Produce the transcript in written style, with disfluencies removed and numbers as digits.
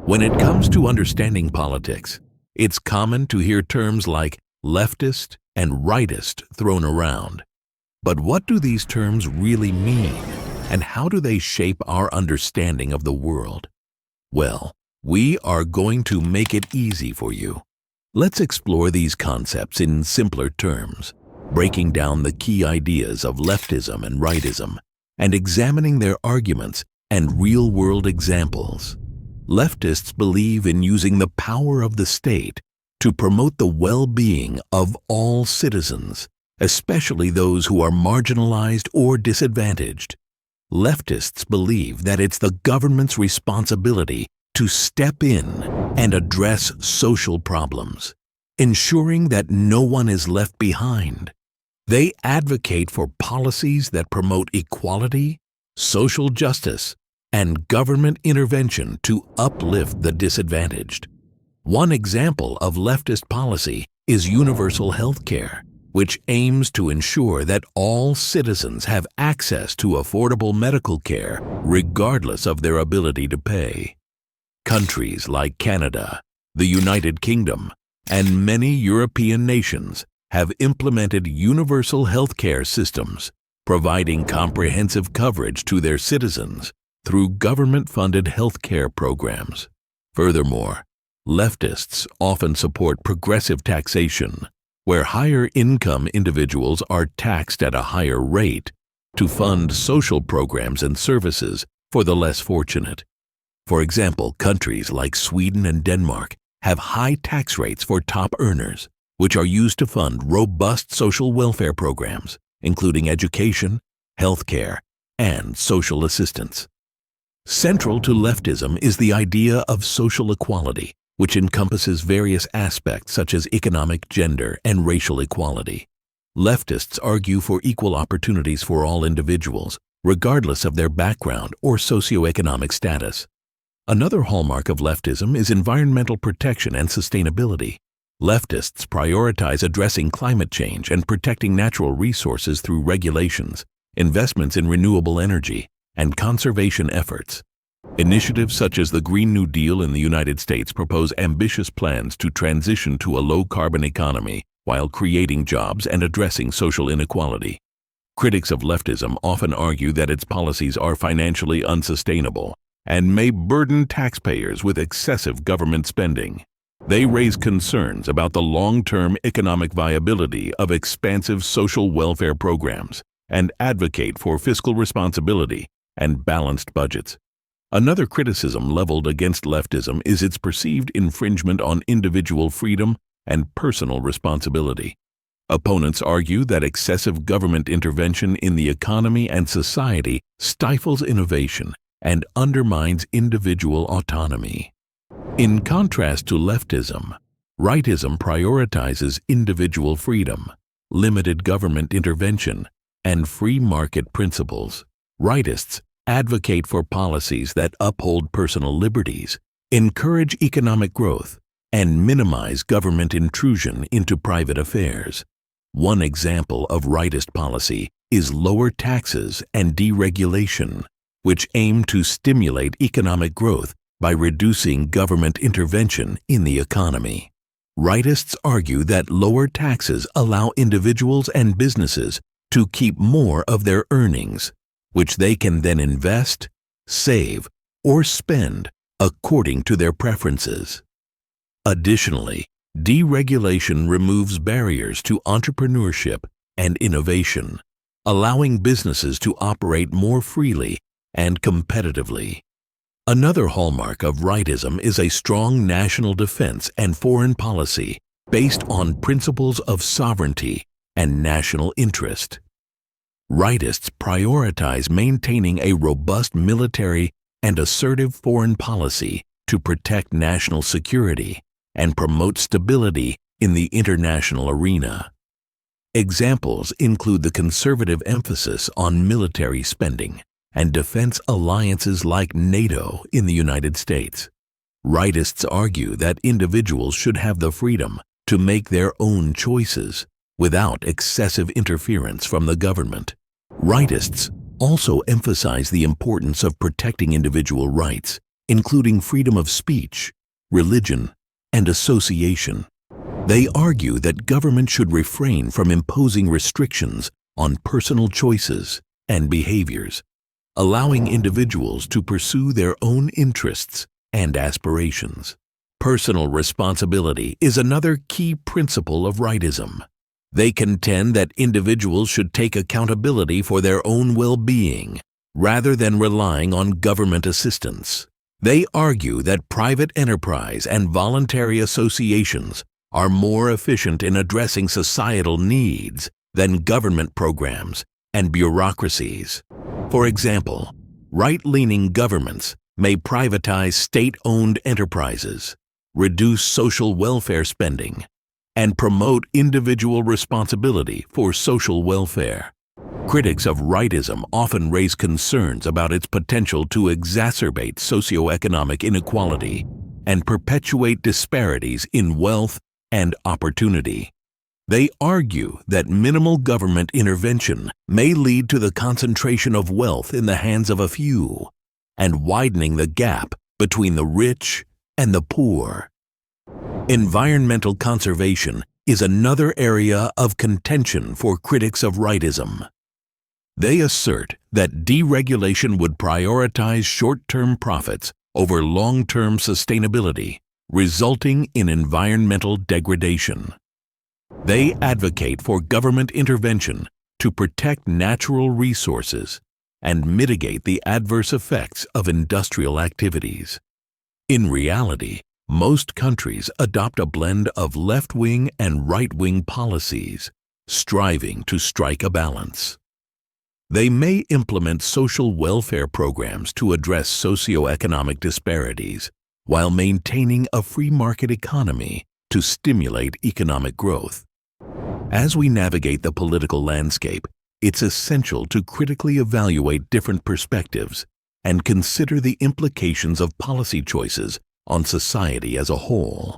When it comes to understanding politics, it's common to hear terms like leftist and rightist thrown around. But what do these terms really mean, and how do they shape our understanding of the world? Well, we are going to make it easy for you. Let's explore these concepts in simpler terms, breaking down the key ideas of leftism and rightism, and examining their arguments and real-world examples. Leftists believe in using the power of the state to promote the well-being of all citizens, especially those who are marginalized or disadvantaged. Leftists believe that it's the government's responsibility to step in and address social problems, ensuring that no one is left behind. They advocate for policies that promote equality, social justice, and government intervention to uplift the disadvantaged. One example of leftist policy is universal health care, which aims to ensure that all citizens have access to affordable medical care regardless of their ability to pay. Countries like Canada, the United Kingdom, and many European nations have implemented universal health care systems, providing comprehensive coverage to their citizens through government-funded health care programs. Furthermore, leftists often support progressive taxation, where higher-income individuals are taxed at a higher rate to fund social programs and services for the less fortunate. For example, countries like Sweden and Denmark have high tax rates for top earners, which are used to fund robust social welfare programs, including education, healthcare, and social assistance. Central to leftism is the idea of social equality, which encompasses various aspects such as economic, gender, and racial equality. Leftists argue for equal opportunities for all individuals, regardless of their background or socioeconomic status. Another hallmark of leftism is environmental protection and sustainability. Leftists prioritize addressing climate change and protecting natural resources through regulations, investments in renewable energy, and conservation efforts. Initiatives such as the Green New Deal in the United States propose ambitious plans to transition to a low-carbon economy while creating jobs and addressing social inequality. Critics of leftism often argue that its policies are financially unsustainable and may burden taxpayers with excessive government spending. They raise concerns about the long-term economic viability of expansive social welfare programs and advocate for fiscal responsibility and balanced budgets. Another criticism leveled against leftism is its perceived infringement on individual freedom and personal responsibility. Opponents argue that excessive government intervention in the economy and society stifles innovation and undermines individual autonomy. In contrast to leftism, rightism prioritizes individual freedom, limited government intervention, and free market principles. Rightists advocate for policies that uphold personal liberties, encourage economic growth, and minimize government intrusion into private affairs. One example of rightist policy is lower taxes and deregulation, which aim to stimulate economic growth by reducing government intervention in the economy. Rightists argue that lower taxes allow individuals and businesses to keep more of their earnings, which they can then invest, save, or spend according to their preferences. Additionally, deregulation removes barriers to entrepreneurship and innovation, allowing businesses to operate more freely and competitively. Another hallmark of rightism is a strong national defense and foreign policy based on principles of sovereignty and national interest. Rightists prioritize maintaining a robust military and assertive foreign policy to protect national security and promote stability in the international arena. Examples include the conservative emphasis on military spending and defense alliances like NATO in the United States. Rightists argue that individuals should have the freedom to make their own choices without excessive interference from the government. Rightists also emphasize the importance of protecting individual rights, including freedom of speech, religion, and association. They argue that government should refrain from imposing restrictions on personal choices and behaviors, allowing individuals to pursue their own interests and aspirations. Personal responsibility is another key principle of rightism. They contend that individuals should take accountability for their own well-being rather than relying on government assistance. They argue that private enterprise and voluntary associations are more efficient in addressing societal needs than government programs and bureaucracies. For example, right-leaning governments may privatize state-owned enterprises, reduce social welfare spending, and promote individual responsibility for social welfare. Critics of rightism often raise concerns about its potential to exacerbate socioeconomic inequality and perpetuate disparities in wealth and opportunity. They argue that minimal government intervention may lead to the concentration of wealth in the hands of a few and widening the gap between the rich and the poor. Environmental conservation is another area of contention for critics of rightism. They assert that deregulation would prioritize short-term profits over long-term sustainability, resulting in environmental degradation. They advocate for government intervention to protect natural resources and mitigate the adverse effects of industrial activities. In reality, most countries adopt a blend of left-wing and right-wing policies, striving to strike a balance. They may implement social welfare programs to address socioeconomic disparities while maintaining a free market economy to stimulate economic growth. As we navigate the political landscape, it's essential to critically evaluate different perspectives and consider the implications of policy choices on society as a whole.